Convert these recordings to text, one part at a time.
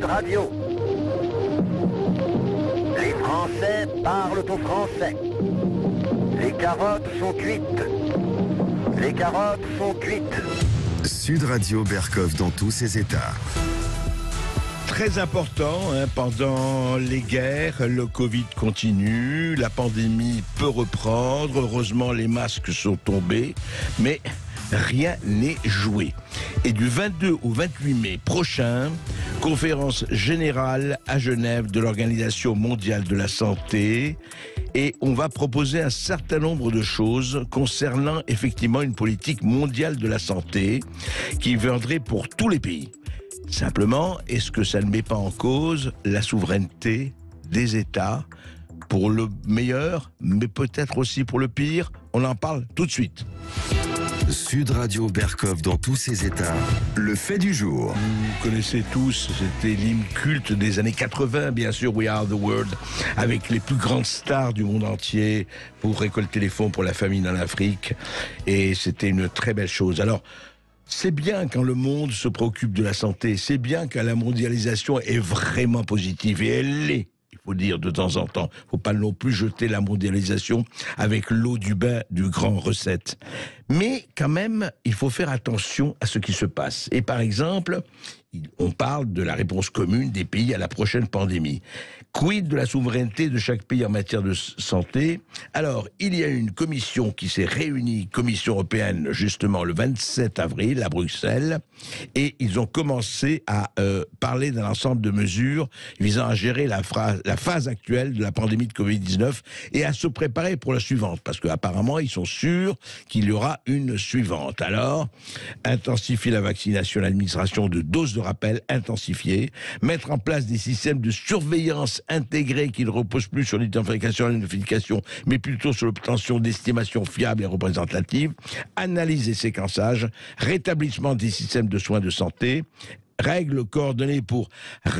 Sud Radio. Les Français parlent au français. Les carottes sont cuites. Les carottes sont cuites. Sud Radio Berkov dans tous ses états. Très important, pendant les guerres, le Covid continue, la pandémie peut reprendre, heureusement les masques sont tombés, mais rien n'est joué. Et du 22 au 28 mai prochain, conférence générale à Genève de l'Organisation mondiale de la santé, et on va proposer un certain nombre de choses concernant effectivement une politique mondiale de la santé qui viendrait pour tous les pays. Simplement, est-ce que ça ne met pas en cause la souveraineté des États pour le meilleur, mais peut-être aussi pour le pire? On en parle tout de suite. Sud Radio Berkov dans tous ses états, le fait du jour. Vous connaissez tous, c'était l'hymne culte des années 80, bien sûr, We Are the World, avec les plus grandes stars du monde entier pour récolter les fonds pour la famine en Afrique. Et c'était une très belle chose. Alors, c'est bien quand le monde se préoccupe de la santé, c'est bien quand la mondialisation est vraiment positive, et elle l'est, il faut dire de temps en temps. Il ne faut pas non plus jeter la mondialisation avec l'eau du bain du grand recette. Mais quand même, il faut faire attention à ce qui se passe. Et par exemple, on parle de la réponse commune des pays à la prochaine pandémie. Quid de la souveraineté de chaque pays en matière de santé? Alors, il y a une commission qui s'est réunie, Commission européenne, justement le 27 avril à Bruxelles, et ils ont commencé à parler d'un ensemble de mesures visant à gérer la phase actuelle de la pandémie de Covid-19 et à se préparer pour la suivante, parce qu'apparemment, ils sont sûrs qu'il y aura une suivante. Alors, intensifier la vaccination, l'administration de doses de rappel intensifiées, mettre en place des systèmes de surveillance intégrés qui ne reposent plus sur l'identification et l'identification, mais plutôt sur l'obtention d'estimations fiables et représentatives, analyse et séquençage, rétablissement des systèmes de soins de santé, règles coordonnées pour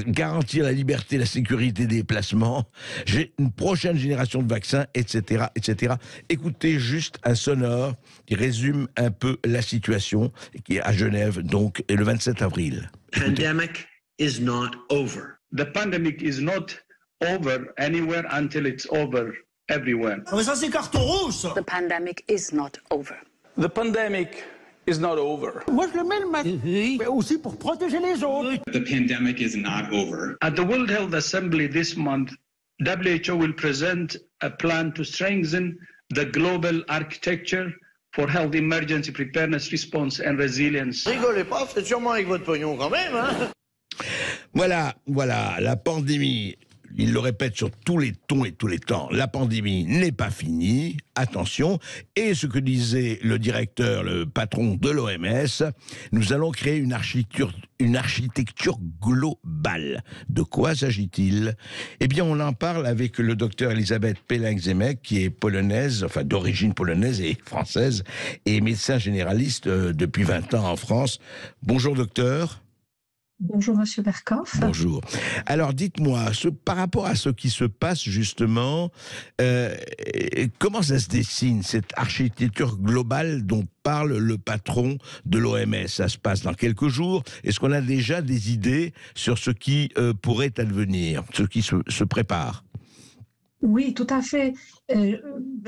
garantir la liberté et la sécurité des placements, j'ai une prochaine génération de vaccins, etc., etc. Écoutez juste un sonore qui résume un peu la situation, qui est à Genève, donc, et le 27 avril. Pandemic is not over. The pandemic is not over anywhere until it's over everywhere. Ah mais ça c'est carton rouge ça. The pandemic is not over. The pandemic is not over. Moi je le mets le masque, mais aussi pour protéger les autres. The pandemic is not over. At the World Health Assembly this month, WHO will present a plan to strengthen the global architecture for health emergency preparedness, response and resilience. Rigolez pas, c'est sûrement avec votre pognon quand même, hein. Voilà, la pandémie, il le répète sur tous les tons et tous les temps, la pandémie n'est pas finie, attention, et ce que disait le directeur, le patron de l'OMS, nous allons créer une architecture globale. De quoi s'agit-il? Eh bien, on en parle avec le docteur Elisabeth Peleng-Zemek, qui est polonaise, enfin d'origine polonaise et française, et médecin généraliste depuis 20 ans en France. Bonjour docteur. Bonjour Monsieur Berkov. Bonjour. Alors dites-moi, par rapport à ce qui se passe justement, comment ça se dessine cette architecture globale dont parle le patron de l'OMS? Ça se passe dans quelques jours. Est-ce qu'on a déjà des idées sur ce qui pourrait advenir, ce qui se prépare? Oui, tout à fait.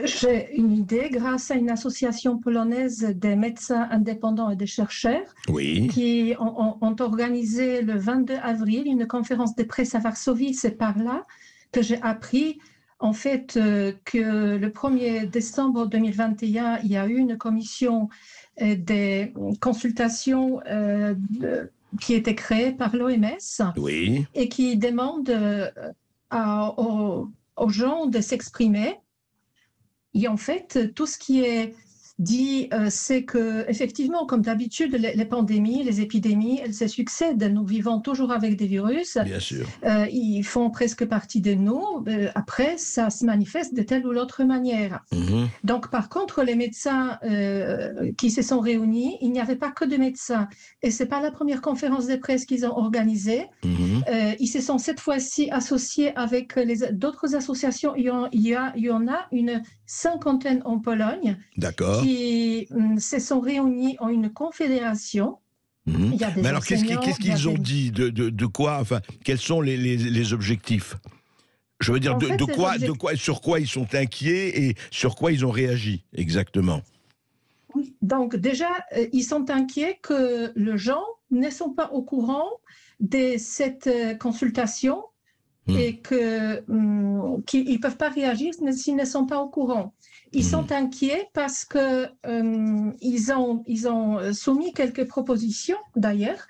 J'ai une idée grâce à une association polonaise des médecins indépendants et des chercheurs qui ont organisé le 22 avril une conférence de presse à Varsovie. C'est par là que j'ai appris en fait que le 1er décembre 2021, il y a eu une commission des consultations qui était créée par l'OMS et qui demande aux gens de s'exprimer. Et en fait, tout ce qui est dit, c'est que effectivement, comme d'habitude, les pandémies, les épidémies, elles se succèdent. Nous vivons toujours avec des virus. Bien sûr. Ils font presque partie de nous. Après, ça se manifeste de telle ou l'autre manière. Donc, par contre, les médecins qui se sont réunis, il n'y avait pas que de médecins. Et c'est pas la première conférence de presse qu'ils ont organisée. Ils se sont cette fois-ci associés avec d'autres associations. Il y en a une cinquantaine en Pologne. D'accord. Qui se sont réunis en une confédération Il y a des Mais alors, qu'est-ce qu'ils ont dit de quoi, enfin, quels sont les objectifs? Je veux dire, sur quoi ils sont inquiets et sur quoi ils ont réagi exactement? Oui, donc déjà, ils sont inquiets que les gens ne sont pas au courant de cette consultation et qu'ils ne peuvent pas réagir s'ils ne sont pas au courant. Ils sont inquiets parce qu'ils ont soumis quelques propositions, d'ailleurs.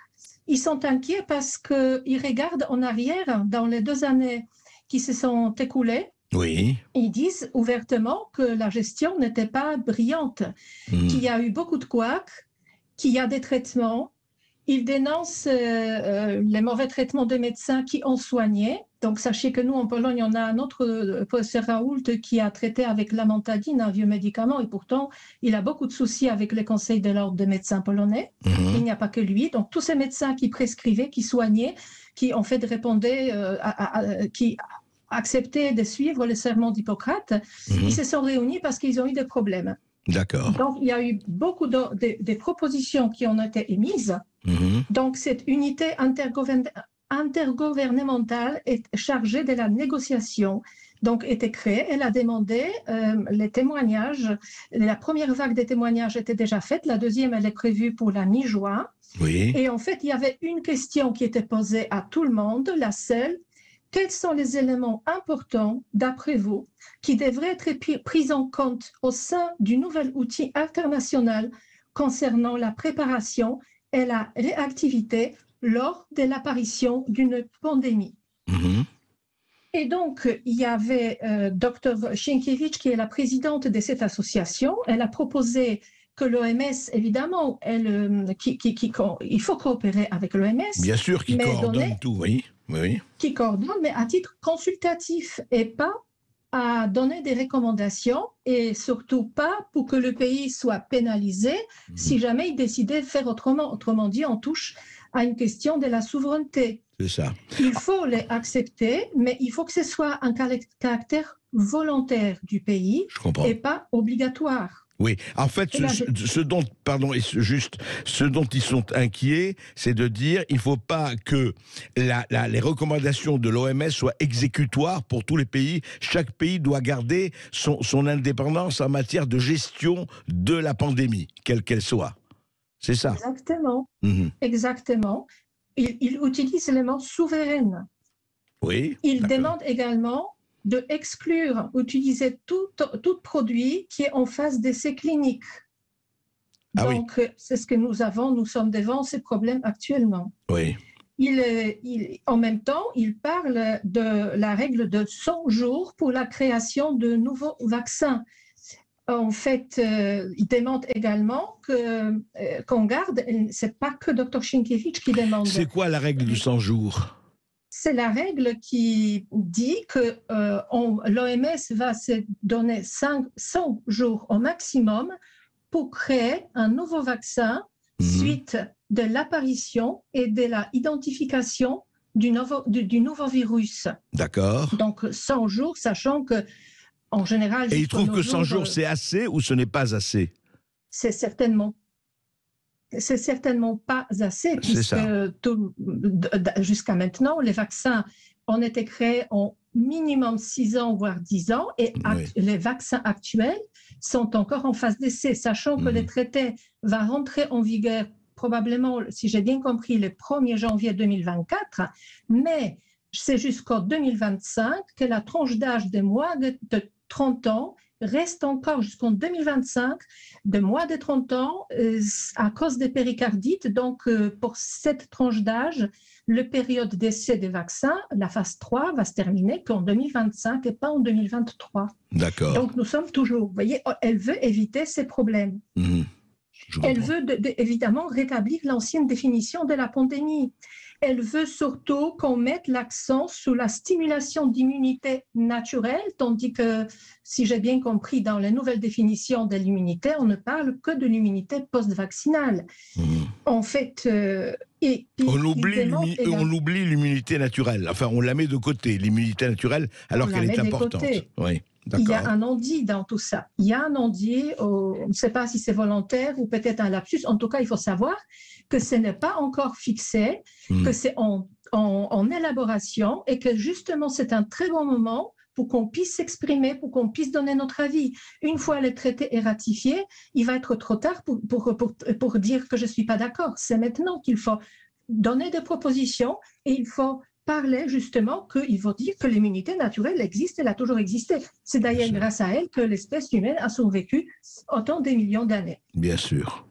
Ils sont inquiets parce qu'ils regardent en arrière dans les 2 années qui se sont écoulées. Oui. Ils disent ouvertement que la gestion n'était pas brillante, qu'il y a eu beaucoup de couacs, qu'il y a des traitements. Ils dénoncent les mauvais traitements de médecins qui ont soigné. Donc, sachez que nous, en Pologne, on a un autre professeur Raoult qui a traité avec l'amantadine, un vieux médicament, et pourtant, il a beaucoup de soucis avec les conseils de l'ordre des médecins polonais. Il n'y a pas que lui. Donc, tous ces médecins qui prescrivaient, qui soignaient, qui en fait répondaient, qui acceptaient de suivre le serment d'Hippocrate, ils se sont réunis parce qu'ils ont eu des problèmes. D'accord. Donc, il y a eu beaucoup de propositions qui ont été émises. Donc, cette unité intergouvernementale est chargée de la négociation. Donc, était créée. Elle a demandé les témoignages. La première vague des témoignages était déjà faite. La deuxième, elle est prévue pour la mi-juin. Oui. Et en fait, il y avait une question qui était posée à tout le monde, la seule. Quels sont les éléments importants, d'après vous, qui devraient être pris en compte au sein du nouvel outil international concernant la préparation et la réactivité lors de l'apparition d'une pandémie? Et donc, il y avait Dr Sienkiewicz, qui est la présidente de cette association. Elle a proposé que l'OMS, évidemment, il faut coopérer avec l'OMS. Bien sûr, qui coordonne tout, oui. Qui coordonne, mais à titre consultatif et pas à donner des recommandations et surtout pas pour que le pays soit pénalisé si jamais il décidait de faire autrement. Autrement dit, on touche à une question de la souveraineté. C'est ça. Il faut les accepter, mais il faut que ce soit un caractère volontaire du pays et pas obligatoire. Oui, en fait, ce dont ils sont inquiets, c'est de dire il ne faut pas que les recommandations de l'OMS soient exécutoires pour tous les pays. Chaque pays doit garder son indépendance en matière de gestion de la pandémie, quelle qu'elle soit. C'est ça. Exactement. Exactement. Il utilise le mot souveraine. Oui. Il demande également de exclure, utiliser tout produit qui est en phase d'essai clinique. Donc, c'est ce que nous sommes devant ces problèmes actuellement. Oui. En même temps, il parle de la règle de 100 jours pour la création de nouveaux vaccins. En fait, il demande également qu'on garde, ce n'est pas que Dr Sienkiewicz qui demande. C'est quoi la règle de 100 jours ? C'est la règle qui dit que l'OMS va se donner 100 jours au maximum pour créer un nouveau vaccin suite de l'apparition et de la identification du nouveau virus. D'accord. Donc 100 jours, sachant que en général... Et il trouve que 100 jours, c'est assez ou ce n'est pas assez? C'est certainement pas assez, puisque jusqu'à maintenant, les vaccins ont été créés en minimum 6 ans, voire 10 ans, et les vaccins actuels sont encore en phase d'essai, sachant que le traité va rentrer en vigueur probablement, si j'ai bien compris, le 1er janvier 2024, mais c'est jusqu'en 2025 que la tranche d'âge des moins de 30 ans reste encore jusqu'en 2025 de moins de 30 ans à cause des péricardites. Donc, pour cette tranche d'âge, la période d'essai des vaccins, la phase 3, va se terminer qu'en 2025 et pas en 2023. D'accord. Donc, nous sommes toujours... Vous voyez, elle veut éviter ces problèmes. Elle veut évidemment rétablir l'ancienne définition de la pandémie. Elle veut surtout qu'on mette l'accent sur la stimulation d'immunité naturelle, tandis que, si j'ai bien compris, dans les nouvelles définitions de l'immunité, on ne parle que de l'immunité post-vaccinale. En fait, on oublie l'immunité naturelle. Enfin, on la met de côté, l'immunité naturelle, alors qu'elle est importante. Oui. Il y a un non-dit dans tout ça. Il y a un non-dit, on ne sait pas si c'est volontaire ou peut-être un lapsus. En tout cas, il faut savoir que ce n'est pas encore fixé, que c'est en élaboration et que justement, c'est un très bon moment pour qu'on puisse s'exprimer, pour qu'on puisse donner notre avis. Une fois le traité est ratifié, il va être trop tard pour dire que je ne suis pas d'accord. C'est maintenant qu'il faut donner des propositions et il faut parlait justement qu'il faut dire que l'immunité naturelle existe, elle a toujours existé. C'est d'ailleurs grâce à elle que l'espèce humaine a survécu autant de millions d'années. Bien sûr.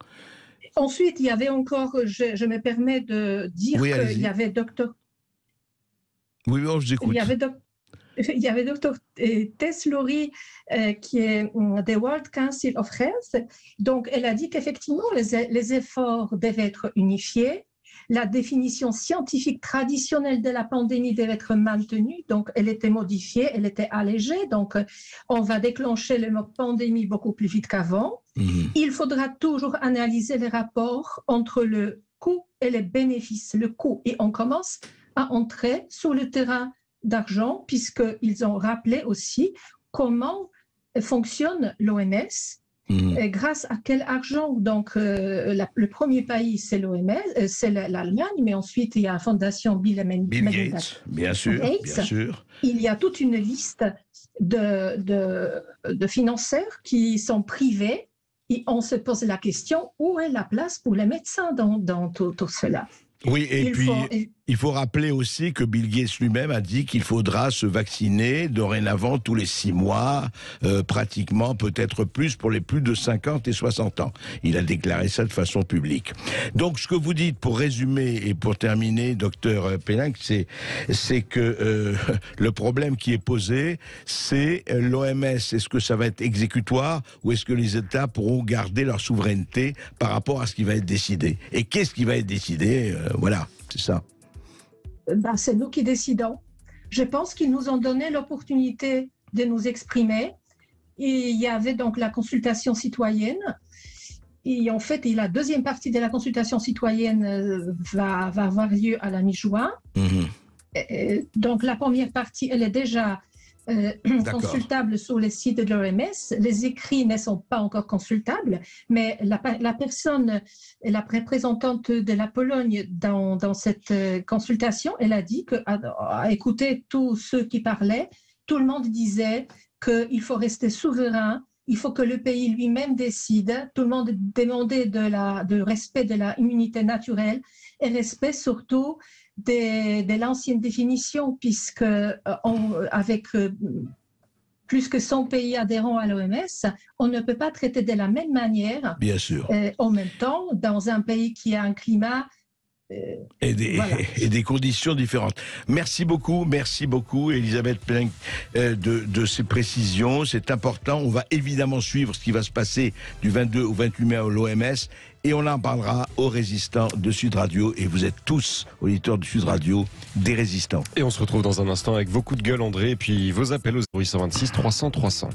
Ensuite, il y avait encore, je me permets de dire qu'il y avait docteur... Oui, je vous écoute. Il y avait docteur Tess Lawrie qui est des World Council of Health. Donc, elle a dit qu'effectivement, les efforts devaient être unifiés. La définition scientifique traditionnelle de la pandémie devait être maintenue, donc elle était modifiée, elle était allégée, donc on va déclencher le mot pandémie beaucoup plus vite qu'avant. Il faudra toujours analyser les rapports entre le coût et les bénéfices, le coût, et on commence à entrer sur le terrain d'argent, puisqu'ils ont rappelé aussi comment fonctionne l'OMS. Et grâce à quel argent? Donc, le premier pays, c'est l'OMS, c'est l'Allemagne, mais ensuite, il y a la fondation Bill Gates, bien sûr. Il y a toute une liste de financeurs qui sont privés et on se pose la question, où est la place pour les médecins dans tout cela? Oui, et il faut rappeler aussi que Bill Gates lui-même a dit qu'il faudra se vacciner dorénavant tous les 6 mois, pratiquement, peut-être plus, pour les plus de 50 et 60 ans. Il a déclaré ça de façon publique. Donc, ce que vous dites, pour résumer et pour terminer, docteur Péninck, c'est que le problème qui est posé, c'est l'OMS. Est-ce que ça va être exécutoire ou est-ce que les États pourront garder leur souveraineté par rapport à ce qui va être décidé? Et qu'est-ce qui va être décidé? Voilà, c'est ça. C'est nous qui décidons. Je pense qu'ils nous ont donné l'opportunité de nous exprimer. Et il y avait donc la consultation citoyenne. Et en fait, la deuxième partie de la consultation citoyenne va avoir lieu à la mi-juin. Donc la première partie, elle est déjà consultable sur le site de l'OMS. Les écrits ne sont pas encore consultables, mais la personne, la représentante de la Pologne dans cette consultation, elle a dit qu'à écouter tous ceux qui parlaient, tout le monde disait qu'il faut rester souverain, il faut que le pays lui-même décide. Tout le monde demandait de respect de la immunité naturelle et respect surtout de l'ancienne définition, puisque avec plus que 100 pays adhérents à l'OMS, on ne peut pas traiter de la même manière. Bien sûr. En même temps, dans un pays qui a un climat et des conditions différentes. Merci beaucoup, Elisabeth Péninck, de ces précisions. C'est important. On va évidemment suivre ce qui va se passer du 22 au 28 mai à l'OMS et on en parlera aux résistants de Sud Radio. Et vous êtes tous, auditeurs de Sud Radio, des résistants. Et on se retrouve dans un instant avec vos coups de gueule, André, et puis vos appels au 0826 300 300.